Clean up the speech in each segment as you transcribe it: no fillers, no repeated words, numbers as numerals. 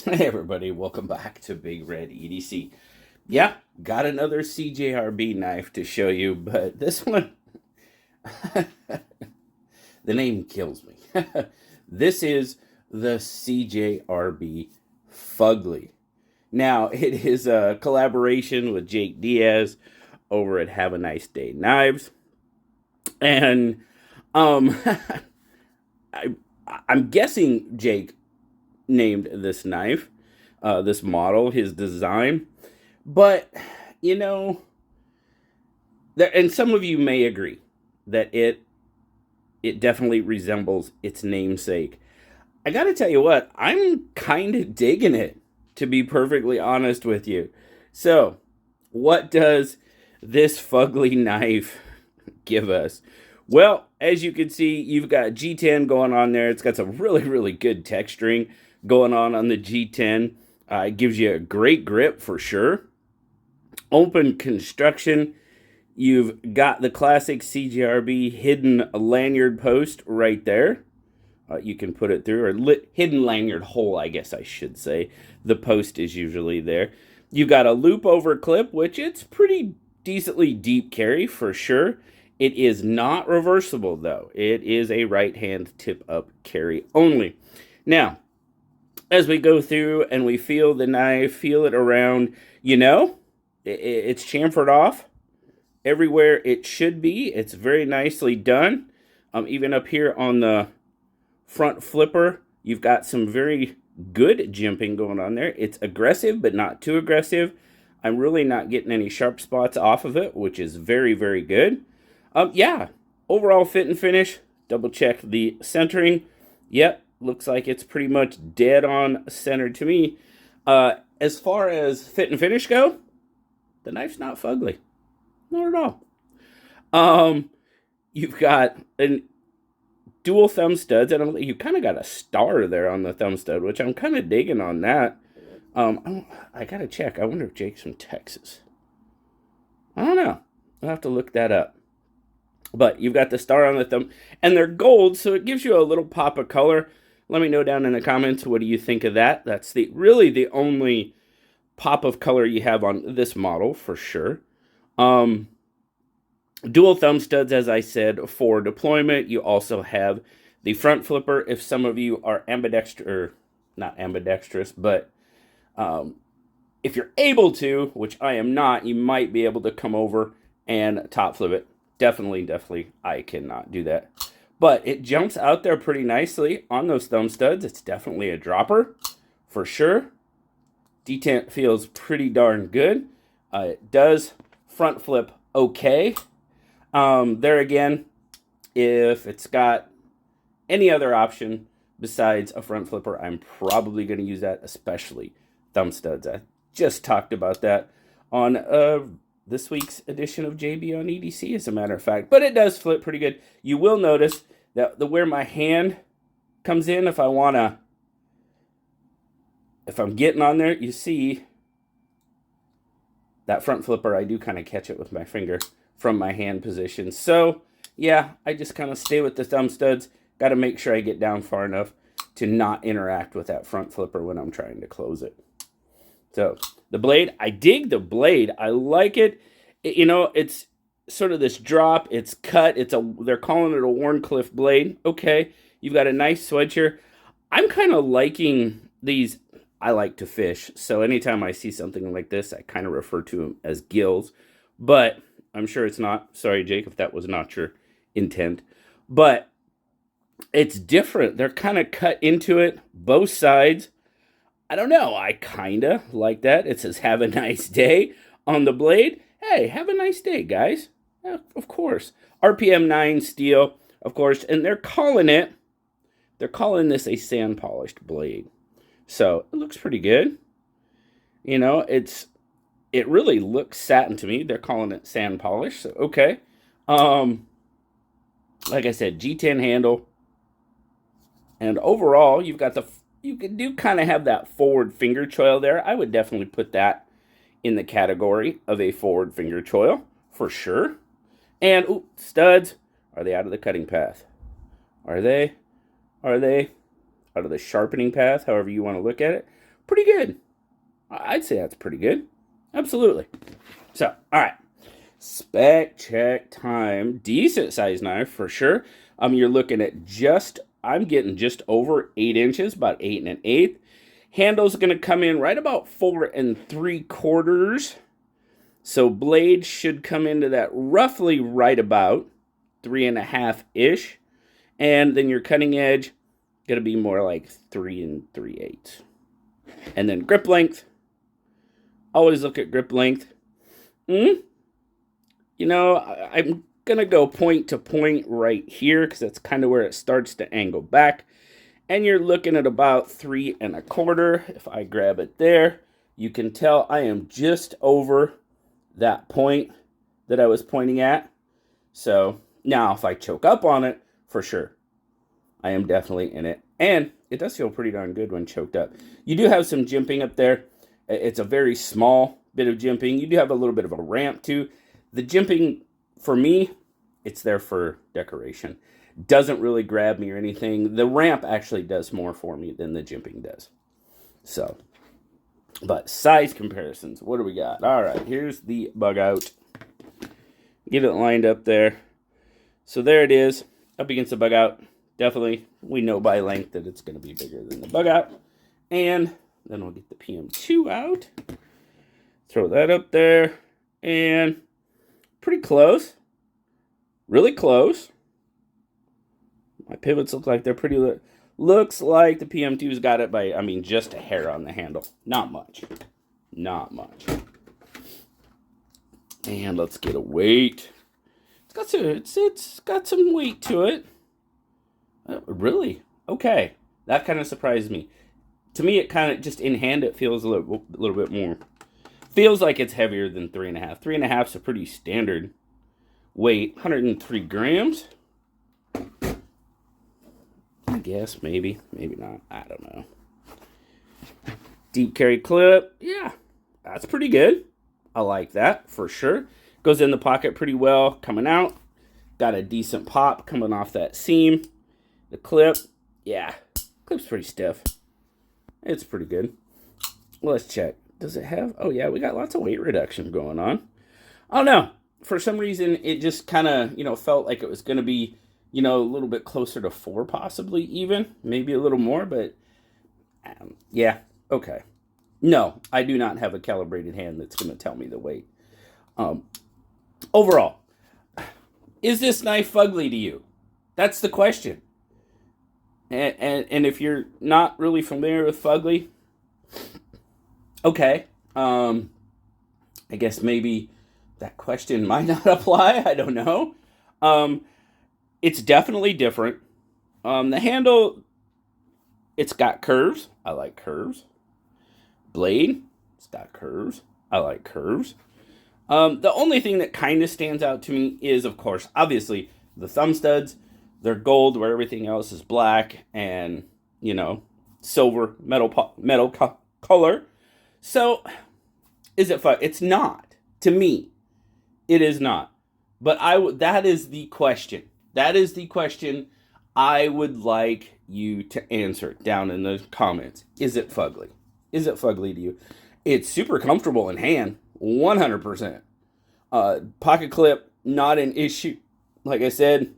Hey everybody, welcome back to BigRedEDC. Yeah, got another CJRB knife to show you, but this one, the name kills me. This is the CJRB Fugly. Now, it is a collaboration with Jake Diaz over at Have a Nice Day Knives. And um, I, I'm guessing Jake named this knife, this model, his design. But, you know, and some of you may agree that it definitely resembles its namesake. I got to tell you what, I'm kind of digging it, to be perfectly honest with you. So, what does this fugly knife give us? Well, as you can see, you've got G10 going on there. It's got some really, really good texturing going on the G10. It gives you a great grip for sure. Open construction. You've got the classic CJRB hidden lanyard post right there. You can put it through, or hidden lanyard hole, I guess I should say. The post is usually there. You've got a loop over clip, which it's pretty decently deep carry for sure. It is not reversible though. It is a right hand tip up carry only. Now, as we go through and we feel the knife, feel it around, it's chamfered off everywhere it should be. It's very nicely done. Even up here on the front flipper, you've got some very good jimping going on there. It's aggressive, but not too aggressive. I'm really not getting any sharp spots off of it, which is very, very good. Yeah, overall fit and finish. Double check the centering. Yep, looks like it's pretty much dead on center to me. As far as fit and finish go, the knife's not fugly. Not at all. You've got an dual thumb studs, and you kind of got a star there on the thumb stud, which I'm kind of digging on that. I gotta check. I wonder if Jake's from Texas. I don't know. I'll have to look that up. But you've got the star on the thumb, and they're gold, so it gives you a little pop of color. Let me know down in the comments, what do you think of that? That's really the only pop of color you have on this model, for sure. Dual thumb studs, as I said, for deployment. You also have the front flipper if some of you are ambidextrous, not ambidextrous, but if you're able to, which I am not, you might be able to come over and top flip it. Definitely, I cannot do that. But it jumps out there pretty nicely on those thumb studs. It's definitely a dropper, for sure. Detent feels pretty darn good. It does front flip okay. There again, if it's got any other option besides a front flipper, I'm probably going to use that, especially thumb studs. I just talked about that on this week's edition of JB on EDC, as a matter of fact. But it does flip pretty good. You will notice that where my hand comes in, if I'm getting on there, you see that front flipper, I do kind of catch it with my finger from my hand position. So, yeah, I just kind of stay with the thumb studs. Got to make sure I get down far enough to not interact with that front flipper when I'm trying to close it. So, the blade, I dig the blade. I like it. It's sort of this drop. It's cut. They're calling it a Warncliffe blade. Okay, you've got a nice swedge here. I'm kind of liking these. I like to fish, so anytime I see something like this, I kind of refer to them as gills. But I'm sure it's not. Sorry, Jake, if that was not your intent. But it's different. They're kind of cut into it, both sides. I don't know. I kind of like that. It says, have a nice day on the blade. Hey, have a nice day, guys. Yeah, of course. RPM 9 steel, of course. And they're calling this a sand polished blade. So it looks pretty good. It really looks satin to me. They're calling it sand polish. So okay. Like I said, G10 handle. And overall, you do kind of have that forward finger choil there. I would definitely put that in the category of a forward finger choil, for sure. And, studs. Are they out of the cutting path? Are they out of the sharpening path, however you want to look at it? pretty good. I'd say that's pretty good. Absolutely. So, all right. Spec check time. Decent size knife for sure. You're looking at I'm getting just over 8 inches, about 8 1/8. Handle's going to come in right about 4 3/4. So blade should come into that roughly right about 3 1/2-ish. And then your cutting edge going to be more like 3 3/8. And then grip length. Always look at grip length. You know, I'm going to go point to point right here because that's kind of where it starts to angle back. And you're looking at about 3 1/4. If I grab it there, you can tell I am just over that point that I was pointing at. So now if I choke up on it, for sure, I am definitely in it. And it does feel pretty darn good when choked up. You do have some jimping up there. It's a very small bit of jimping. You do have a little bit of a ramp too. The jimping, for me, it's there for decoration. Doesn't really grab me or anything. The ramp actually does more for me than the jimping does. So, but size comparisons, what do we got? All right, here's the bug out. Get it lined up there. So there it is, up against the bug out. Definitely, we know by length that it's going to be bigger than the bug out. And then we'll get the PM2 out. Throw that up there. And pretty close. Really close. My pivots look like they're pretty... Looks like the PM2's got it by, just a hair on the handle. Not much. Not much. And let's get a weight. It's got some weight to it. Really? Okay. That kind of surprised me. To me, it kind of just in hand, it feels a little bit more. Feels like it's heavier than 3 1/2. 3 1/2 is a pretty standard weight. 103 grams. I guess, maybe not. I don't know. Deep carry clip. Yeah, that's pretty good. I like that for sure. Goes in the pocket pretty well coming out. Got a decent pop coming off that seam. The clip, yeah, clip's pretty stiff. It's pretty good. Let's check. Does it have? Oh yeah, we got lots of weight reduction going on. Oh no, for some reason it just kind of felt like it was going to be a little bit closer to 4, possibly even maybe a little more, but yeah, okay. No, I do not have a calibrated hand that's going to tell me the weight. Overall, is this knife fugly to you? That's the question. And if you're not really familiar with fugly, okay, I guess maybe that question might not apply. I don't know. It's definitely different. The handle, it's got curves. I like curves. Blade, it's got curves. I like curves. The only thing that kind of stands out to me is, of course, obviously, the thumb studs. They're gold where everything else is black and, silver metal color. So, is it fun? It's not. To me, it is not. But that is the question. That is the question I would like you to answer down in the comments. Is it fugly? Is it fugly to you? It's super comfortable in hand, 100%. Pocket clip, not an issue. Like I said,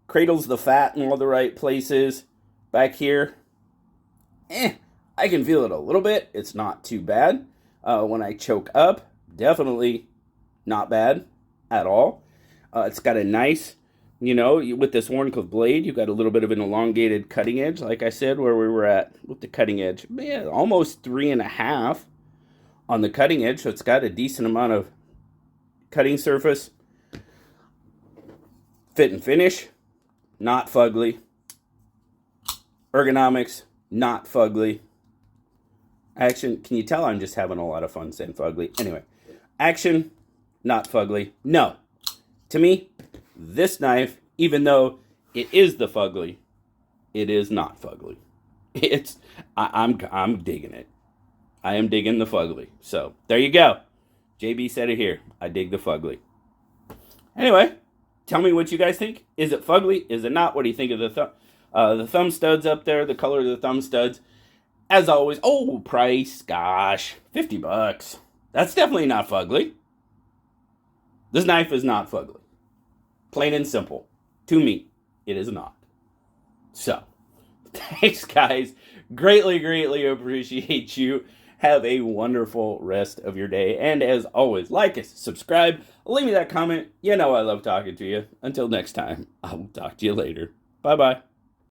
cradles the fat in all the right places. Back here, I can feel it a little bit. It's not too bad. When I choke up, definitely not bad at all. It's got a nice, with this Wharncliffe blade, you've got a little bit of an elongated cutting edge, like I said, where we were at with the cutting edge. Yeah, almost 3 1/2 on the cutting edge, so it's got a decent amount of cutting surface. Fit and finish, not fugly. Ergonomics, not fugly. Action, can you tell I'm just having a lot of fun saying fugly? Anyway, action, not fugly. No, to me, this knife, even though it is the fugly, it is not fugly. I'm digging it. I am digging the fugly. So there you go. JB said it here. I dig the fugly. Anyway, tell me what you guys think. Is it fugly? Is it not? What do you think of the thumb studs up there? The color of the thumb studs. As always, oh, price, gosh, $50. That's definitely not fugly. This knife is not fugly. Plain and simple. To me, it is not. So, thanks, guys. Greatly, greatly appreciate you. Have a wonderful rest of your day. And as always, like us, subscribe, leave me that comment. You know I love talking to you. Until next time, I will talk to you later. Bye-bye.